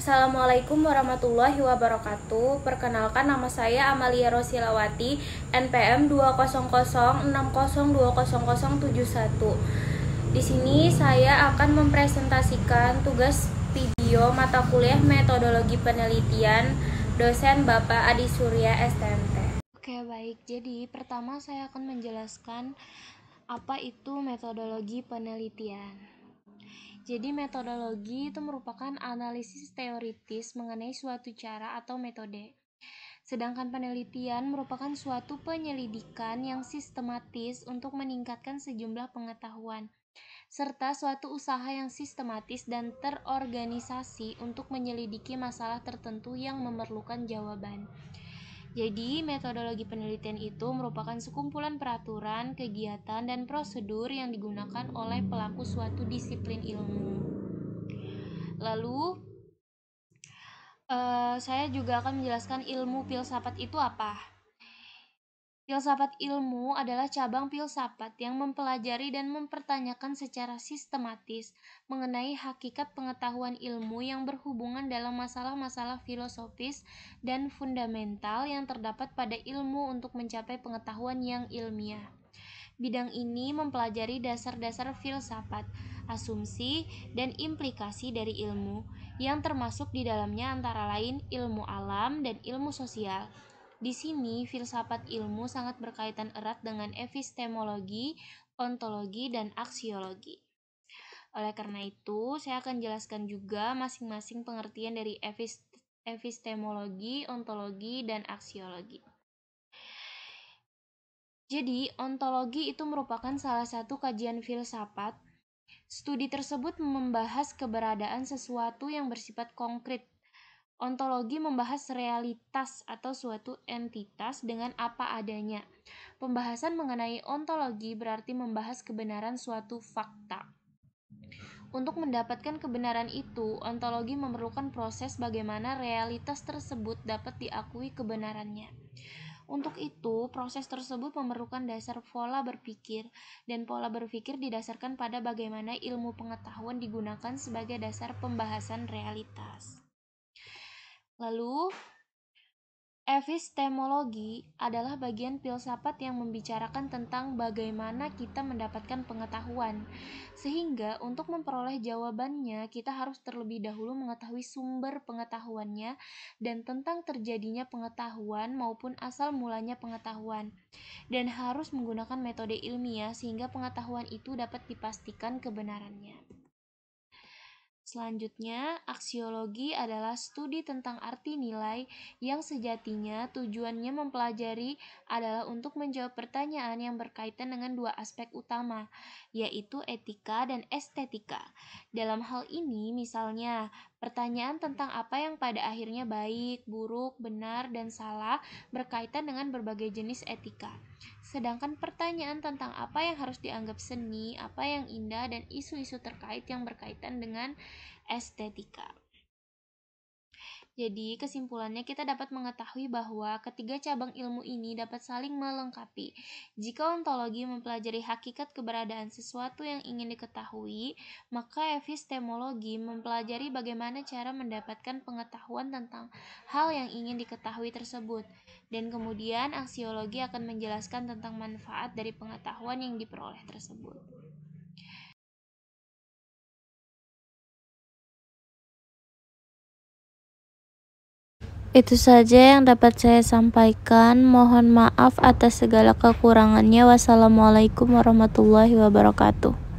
Assalamualaikum warahmatullahi wabarakatuh. Perkenalkan, nama saya Amalia Rosilawati, NPM 20060200071. Di sini saya akan mempresentasikan tugas video mata kuliah Metodologi Penelitian dosen Bapak Adi Surya STMT. Oke, baik. Jadi, pertama saya akan menjelaskan apa itu metodologi penelitian. Jadi metodologi itu merupakan analisis teoritis mengenai suatu cara atau metode. Sedangkan penelitian merupakan suatu penyelidikan yang sistematis untuk meningkatkan sejumlah pengetahuan, serta suatu usaha yang sistematis dan terorganisasi untuk menyelidiki masalah tertentu yang memerlukan jawaban. Jadi, metodologi penelitian itu merupakan sekumpulan peraturan, kegiatan, dan prosedur yang digunakan oleh pelaku suatu disiplin ilmu. Lalu, saya juga akan menjelaskan ilmu filsafat itu apa. Filsafat ilmu adalah cabang filsafat yang mempelajari dan mempertanyakan secara sistematis mengenai hakikat pengetahuan ilmu yang berhubungan dalam masalah-masalah filosofis dan fundamental yang terdapat pada ilmu untuk mencapai pengetahuan yang ilmiah. Bidang ini mempelajari dasar-dasar filsafat, asumsi, dan implikasi dari ilmu, yang termasuk di dalamnya antara lain ilmu alam dan ilmu sosial. Di sini, filsafat ilmu sangat berkaitan erat dengan epistemologi, ontologi, dan aksiologi. Oleh karena itu, saya akan jelaskan juga masing-masing pengertian dari epistemologi, ontologi, dan aksiologi. Jadi, ontologi itu merupakan salah satu kajian filsafat. Studi tersebut membahas keberadaan sesuatu yang bersifat konkret. Ontologi membahas realitas atau suatu entitas dengan apa adanya. Pembahasan mengenai ontologi berarti membahas kebenaran suatu fakta. Untuk mendapatkan kebenaran itu, ontologi memerlukan proses bagaimana realitas tersebut dapat diakui kebenarannya. Untuk itu, proses tersebut memerlukan dasar pola berpikir, dan pola berpikir didasarkan pada bagaimana ilmu pengetahuan digunakan sebagai dasar pembahasan realitas. Lalu, epistemologi adalah bagian filsafat yang membicarakan tentang bagaimana kita mendapatkan pengetahuan. Sehingga untuk memperoleh jawabannya, kita harus terlebih dahulu mengetahui sumber pengetahuannya dan tentang terjadinya pengetahuan maupun asal mulanya pengetahuan. Dan harus menggunakan metode ilmiah sehingga pengetahuan itu dapat dipastikan kebenarannya. Selanjutnya, aksiologi adalah studi tentang arti nilai yang sejatinya tujuannya mempelajari adalah untuk menjawab pertanyaan yang berkaitan dengan dua aspek utama, yaitu etika dan estetika. Dalam hal ini, misalnya, pertanyaan tentang apa yang pada akhirnya baik, buruk, benar, dan salah berkaitan dengan berbagai jenis etika. Sedangkan pertanyaan tentang apa yang harus dianggap seni, apa yang indah, dan isu-isu terkait yang berkaitan dengan estetika. Jadi, kesimpulannya kita dapat mengetahui bahwa ketiga cabang ilmu ini dapat saling melengkapi. Jika ontologi mempelajari hakikat keberadaan sesuatu yang ingin diketahui, maka epistemologi mempelajari bagaimana cara mendapatkan pengetahuan tentang hal yang ingin diketahui tersebut. Dan kemudian aksiologi akan menjelaskan tentang manfaat dari pengetahuan yang diperoleh tersebut. Itu saja yang dapat saya sampaikan. Mohon maaf atas segala kekurangannya. Wassalamualaikum warahmatullahi wabarakatuh.